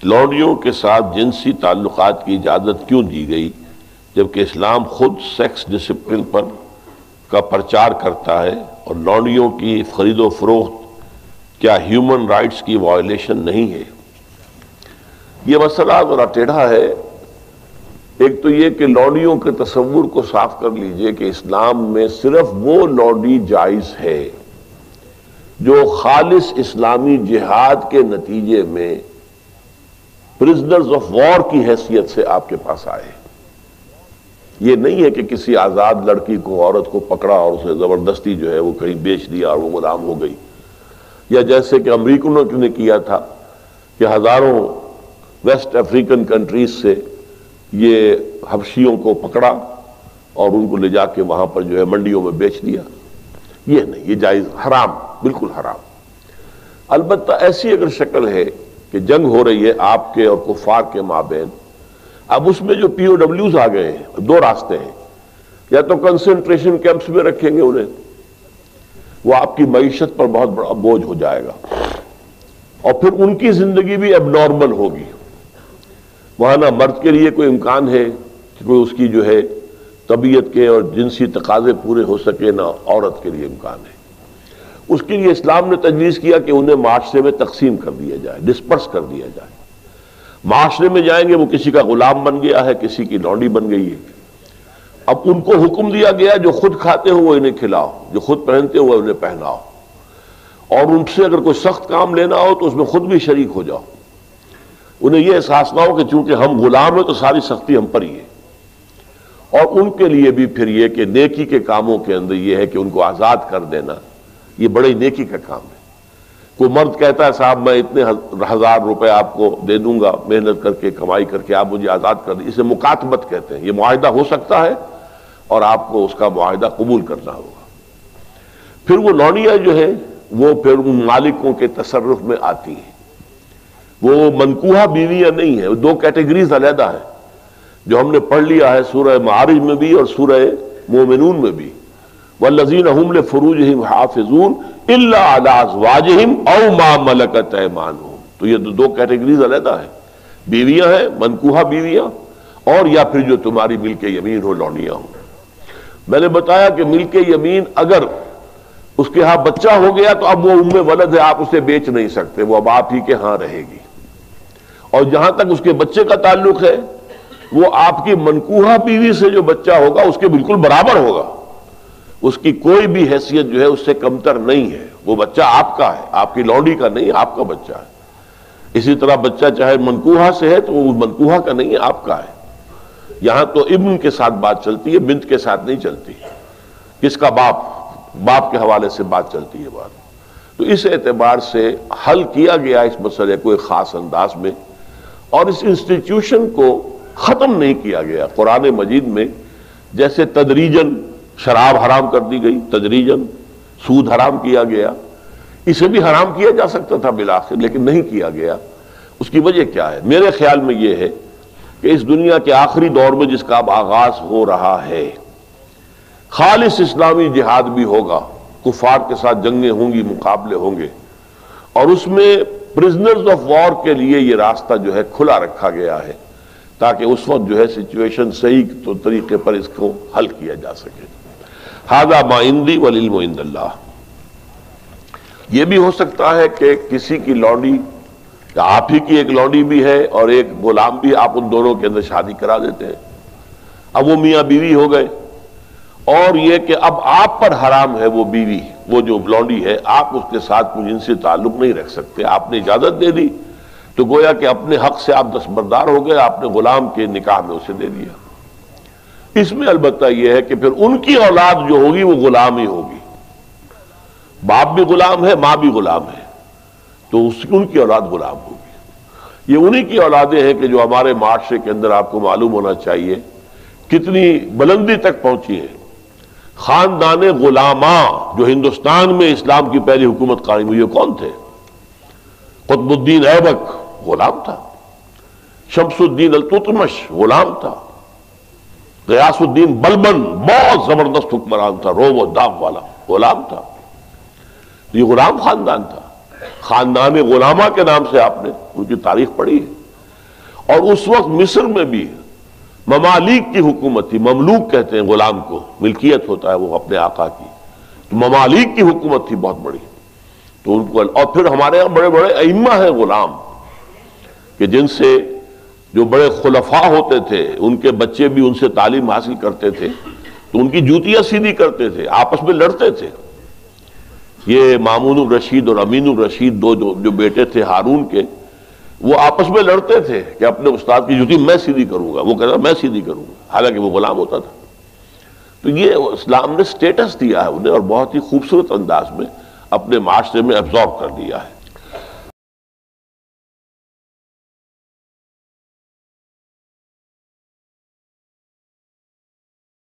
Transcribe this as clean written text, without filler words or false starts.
لونڈیوں کے ساتھ جنسی تعلقات کی اجازت کیوں دی گئی جبکہ اسلام خود سیکس ڈسپلن پر کا پرچار کرتا ہے، اور لونڈیوں کی خرید و فروخت کیا ہیومن رائٹس کی وائلیشن نہیں ہے؟ یہ مسئلہ ذرا ٹیڑھا ہے۔ ایک تو یہ کہ لونڈیوں کے تصور کو صاف کر لیجئے کہ اسلام میں صرف وہ لونڈی جائز ہے جو خالص اسلامی جہاد کے نتیجے میں پرزنرز آف وار کی حیثیت سے آپ کے پاس آئے۔ یہ نہیں ہے کہ کسی آزاد لڑکی کو، عورت کو پکڑا اور اسے زبردستی جو ہے وہ کہیں بیچ دیا اور وہ غلام ہو گئی، یا جیسے کہ امریکنوں نے کیا تھا کہ ہزاروں ویسٹ افریقن کنٹریز سے یہ حبشیوں کو پکڑا اور ان کو لے جا کے وہاں پر جو ہے منڈیوں میں بیچ دیا۔ یہ نہیں، یہ جائز، حرام، بالکل حرام۔ البتہ ایسی اگر شکل ہے کہ جنگ ہو رہی ہے آپ کے اور کفار کے مابین، اب اس میں جو پی او ڈبلیوز آ گئے ہیں، دو راستے ہیں، یا تو کنسنٹریشن کیمپس میں رکھیں گے انہیں، وہ آپ کی معیشت پر بہت بڑا بوجھ ہو جائے گا، اور پھر ان کی زندگی بھی اب نارمل ہوگی۔ وہاں نہ مرد کے لیے کوئی امکان ہے کہ کوئی اس کی جو ہے طبیعت کے اور جنسی تقاضے پورے ہو سکے، نہ عورت کے لیے امکان ہے۔ اس کے لیے اسلام نے تجویز کیا کہ انہیں معاشرے میں تقسیم کر دیا جائے، ڈسپرس کر دیا جائے۔ معاشرے میں جائیں گے، وہ کسی کا غلام بن گیا ہے، کسی کی لونڈی بن گئی ہے۔ اب ان کو حکم دیا گیا جو خود کھاتے ہو وہ انہیں کھلاؤ، جو خود پہنتے ہو وہ انہیں پہناؤ، اور ان سے اگر کوئی سخت کام لینا ہو تو اس میں خود بھی شریک ہو جاؤ۔ انہیں یہ احساس نہ ہو کہ چونکہ ہم غلام ہیں تو ساری سختی ہم پر ہی ہے۔ اور ان کے لیے بھی پھر یہ کہ نیکی کے کاموں کے اندر یہ ہے کہ ان کو آزاد کر دینا، یہ بڑی نیکی کا کام ہے۔ کوئی مرد کہتا ہے صاحب میں اتنے 1000 روپے آپ کو دے دوں گا محنت کر کے، کمائی کر کے، آپ مجھے آزاد کر دیں، اسے مکاتبت کہتے ہیں۔ یہ معاہدہ ہو سکتا ہے اور آپ کو اس کا معاہدہ قبول کرنا ہوگا۔ پھر وہ لونڈیاں جو ہے وہ پھر ان مالکوں کے تصرف میں آتی ہیں، وہ منکوحہ بیویاں نہیں ہیں، دو کیٹیگریز علیحدہ ہیں جو ہم نے پڑھ لیا ہے سورہ معارج میں بھی اور سورہ مومنون میں بھی۔ والذین هم لفروجہم حافظون الا علی ازواجہم او ما ملکت ایمانہم، تو یہ دو کیٹیگریز علیحدہ ہیں، بیویاں ہیں، منکوحہ بیویاں، اور یا پھر جو تمہاری ملک یمین ہو، لونڈیاں ہوں۔ میں نے بتایا کہ ملک یمین اگر اس کے ہاں بچہ ہو گیا تو اب وہ ام ولد ہے، آپ اسے بیچ نہیں سکتے، وہ اب آپ ہی کے ہاں رہے گی، اور جہاں تک اس کے بچے کا تعلق ہے وہ آپ کی منکوحہ بیوی سے جو بچہ ہوگا اس کے بالکل برابر ہوگا، اس کی کوئی بھی حیثیت جو ہے اس سے کمتر نہیں ہے، وہ بچہ آپ کا ہے، آپ کی لونڈی کا نہیں، آپ کا بچہ ہے۔ اسی طرح بچہ چاہے منکوحہ سے ہے تو وہ منکوحہ کا نہیں، آپ کا ہے۔ یہاں تو ابن کے ساتھ بات چلتی ہے، بنت کے ساتھ نہیں چلتی۔ کس کا باپ کے حوالے سے بات چلتی ہے بات۔ تو اس اعتبار سے حل کیا گیا اس مسئلے کو ایک خاص انداز میں، اور اس انسٹیٹیوشن کو ختم نہیں کیا گیا۔ قرآن مجید میں جیسے تدریجاً شراب حرام کر دی گئی، تدریجاً سود حرام کیا گیا، اسے بھی حرام کیا جا سکتا تھا بالآخر، لیکن نہیں کیا گیا۔ اس کی وجہ کیا ہے؟ میرے خیال میں یہ ہے کہ اس دنیا کے آخری دور میں جس کا اب آغاز ہو رہا ہے، خالص اسلامی جہاد بھی ہوگا، کفار کے ساتھ جنگیں ہوں گی، مقابلے ہوں گے، اور اس میں پرزنرز آف وار کے لیے یہ راستہ جو ہے کھلا رکھا گیا ہے تاکہ اس وقت جو ہے سچویشن صحیح طریقے پر اس کو حل کیا جا سکے۔ ھذا ما عندی والعلم عند اللہ۔ یہ بھی ہو سکتا ہے کہ کسی کی لونڈی، یا آپ ہی کی ایک لونڈی بھی ہے اور ایک غلام بھی، آپ ان دونوں کے اندر شادی کرا دیتے ہیں، اب وہ میاں بیوی ہو گئے، اور یہ کہ اب آپ پر حرام ہے وہ بیوی، وہ جو لونڈی ہے، آپ اس کے ساتھ کوئی جنسی تعلق نہیں رکھ سکتے۔ آپ نے اجازت دے دی تو گویا کہ اپنے حق سے آپ دستبردار ہو گئے، آپ نے غلام کے نکاح میں اسے دے دیا۔ اس میں البتہ یہ ہے کہ پھر ان کی اولاد جو ہوگی وہ غلام ہی ہوگی، باپ بھی غلام ہے، ماں بھی غلام ہے، تو ان کی اولاد غلام ہوگی۔ یہ انہی کی اولادیں ہیں کہ جو ہمارے معاشرے کے اندر آپ کو معلوم ہونا چاہیے کتنی بلندی تک پہنچی ہے۔ خاندان غلاماں جو ہندوستان میں اسلام کی پہلی حکومت قائم ہوئی، کون تھے؟ قطب الدین ایبک غلام تھا، شمس الدین التتمش غلام تھا، غیاث الدین بلبن بہت زبردست حکمران تھا، روب و داغ والا، غلام تھا۔ یہ غلام خاندان تھا، خاندان غلامہ کے نام سے آپ نے ان کی تاریخ پڑھی ہے۔ اور اس وقت مصر میں بھی ممالک کی حکومت تھی. مملوک کہتے ہیں غلام کو، ملکیت ہوتا ہے وہ اپنے آقا کی. تو ممالک کی حکومت تھی بہت بڑی. تو ان کو، اور پھر ہمارے یہاں بڑے بڑے ائمہ ہیں غلام، کہ جن سے جو بڑے خلفاء ہوتے تھے ان کے بچے بھی ان سے تعلیم حاصل کرتے تھے، تو ان کی جوتیاں سیدھی کرتے تھے، آپس میں لڑتے تھے. یہ مامون الرشید اور امین الرشید دو جو بیٹے تھے ہارون کے، وہ آپس میں لڑتے تھے کہ اپنے استاد کی جوتی میں سیدھی کروں گا، وہ کہتا میں سیدھی کروں گا، حالانکہ وہ غلام ہوتا تھا. تو یہ اسلام نے سٹیٹس دیا ہے انہیں، اور بہت ہی خوبصورت انداز میں اپنے معاشرے میں ایبزارب کر دیا ہے.